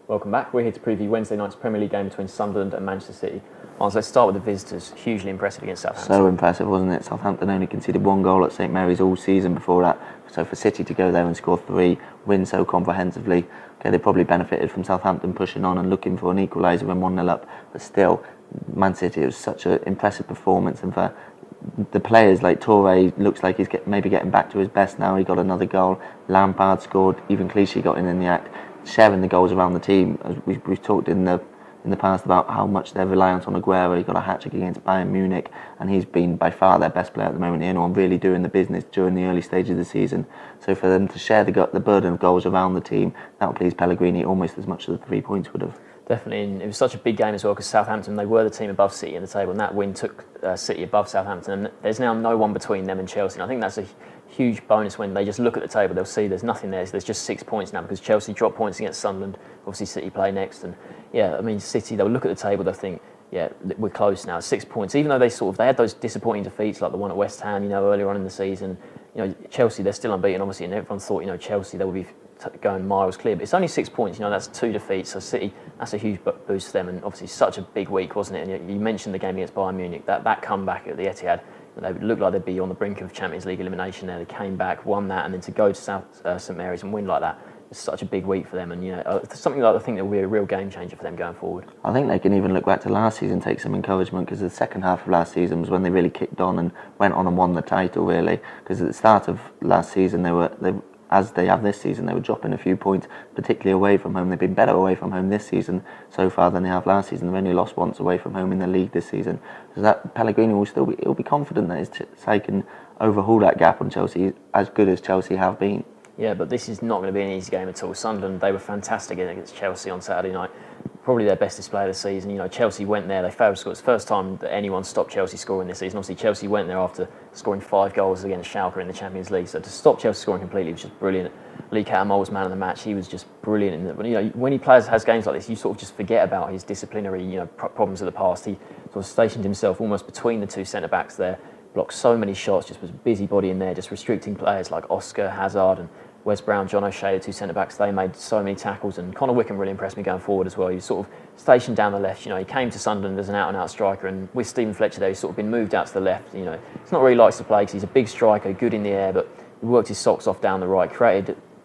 Welcome back. We're here to preview Wednesday night's Premier League game between Sunderland and Manchester City. Arns, let's start with the visitors. Hugely impressive against Southampton. So impressive, wasn't it? Southampton only conceded 1 goal at St Mary's all season before that. So for City to go there and score 3, win so comprehensively, okay, they probably benefited from Southampton pushing on and looking for an equaliser when 1-0 up. But still, Man City, it was such an impressive performance. And for the players like Toure, looks like he's maybe getting back to his best now. He got another goal. Lampard scored. Even Clichy got in the act. Sharing the goals around the team. As we've talked in the past about how much they're reliant on Aguero. He got a hat-trick against Bayern Munich, and he's been by far their best player at the moment. And really doing the business during the early stages of the season. So for them to share the burden of goals around the team, that will please Pellegrini almost as much as the 3 points would have. Definitely, and it was such a big game as well because Southampton, they were the team above City in the table, and that win took City above Southampton, and there's now no one between them and Chelsea. And I think that's a huge bonus when they just look at the table. They'll see there's nothing there, so there's just 6 points now because Chelsea dropped points against Sunderland. Obviously City play next, and yeah, I mean City, they'll look at the table, they'll think, yeah, we're close now, 6 points. Even though they had those disappointing defeats like the one at West Ham, earlier on in the season. Chelsea, they're still unbeaten, obviously, and everyone thought, Chelsea, they will be going miles clear. But it's only 6 points, that's 2 defeats. So City, that's a huge boost for them, and obviously such a big week, wasn't it? And you mentioned the game against Bayern Munich, that comeback at the Etihad. They looked like they'd be on the brink of Champions League elimination there. They came back, won that, and then to go to St Mary's and win like that, it's such a big week for them. And something like I think that will be a real game changer for them going forward. I think they can even look back to last season, take some encouragement, because the second half of last season was when they really kicked on and went on and won the title, really. Because at the start of last season, as they have this season, they were dropping a few points, particularly away from home. They've been better away from home this season so far than they have last season. They've only lost once away from home in the league this season. So that Pellegrini will be confident that his side can overhaul that gap on Chelsea, as good as Chelsea have been. Yeah, but this is not going to be an easy game at all. Sunderland, they were fantastic against Chelsea on Saturday night. Probably their best display of the season. Chelsea went there, they failed to score. It's the first time that anyone stopped Chelsea scoring this season. Obviously, Chelsea went there after scoring 5 goals against Schalke in the Champions League. So to stop Chelsea scoring completely was just brilliant. Lee Cattermole was man of the match. He was just brilliant. When he has games like this, you sort of just forget about his disciplinary problems of the past. He sort of stationed himself almost between the 2 centre-backs there, blocked so many shots, just was a busybody in there, just restricting players like Oscar, Hazard and Wes Brown, John O'Shea, the 2 centre-backs. They made so many tackles, and Connor Wickham really impressed me going forward as well. He was sort of stationed down the left. He came to Sunderland as an out-and-out striker, and with Stephen Fletcher there, he's sort of been moved out to the left. It's not really likes to play because he's a big striker, good in the air, but he worked his socks off down the right,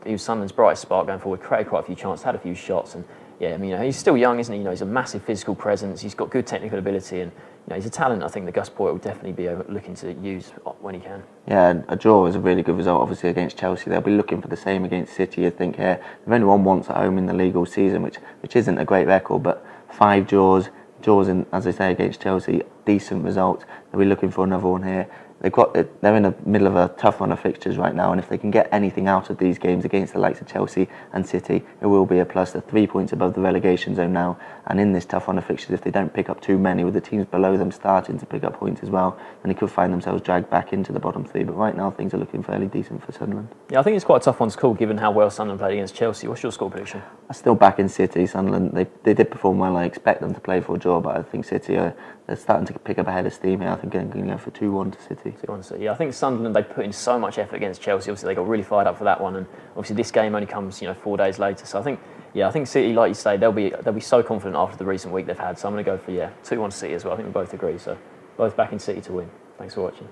he was Sunderland's brightest spark going forward, created quite a few chances, had a few shots, and yeah, he's still young, isn't he? He's a massive physical presence, he's got good technical ability, and he's a talent I think that Gus Poyet will definitely be looking to use when he can. Yeah, a draw is a really good result, obviously, against Chelsea. They'll be looking for the same against City, I think, here. They've only won once at home in the league all season, which isn't a great record, but 5 draws, in, as I say, against Chelsea, decent result. They'll be looking for another one here. They're in the middle of a tough run of fixtures right now, and if they can get anything out of these games against the likes of Chelsea and City, it will be a plus. They're 3 points above the relegation zone now, and in this tough run of fixtures, if they don't pick up too many, with the teams below them starting to pick up points as well, then they could find themselves dragged back into the bottom 3. But right now, things are looking fairly decent for Sunderland. Yeah, I think it's quite a tough one to call, given how well Sunderland played against Chelsea. What's your score prediction? I'm still back in City. Sunderland, they did perform well. I expect them to play for a draw, but I think City they're starting to pick up a head of steam here. I think they're going to go for 2-1 to City. 2-1 City. Yeah, I think Sunderland, they put in so much effort against Chelsea. Obviously, they got really fired up for that one, and obviously this game only comes 4 days later. So I think City, like you say, they'll be so confident after the recent week they've had. So I'm going to go for 2-1 City as well. I think we both agree. So both back in City to win. Thanks for watching.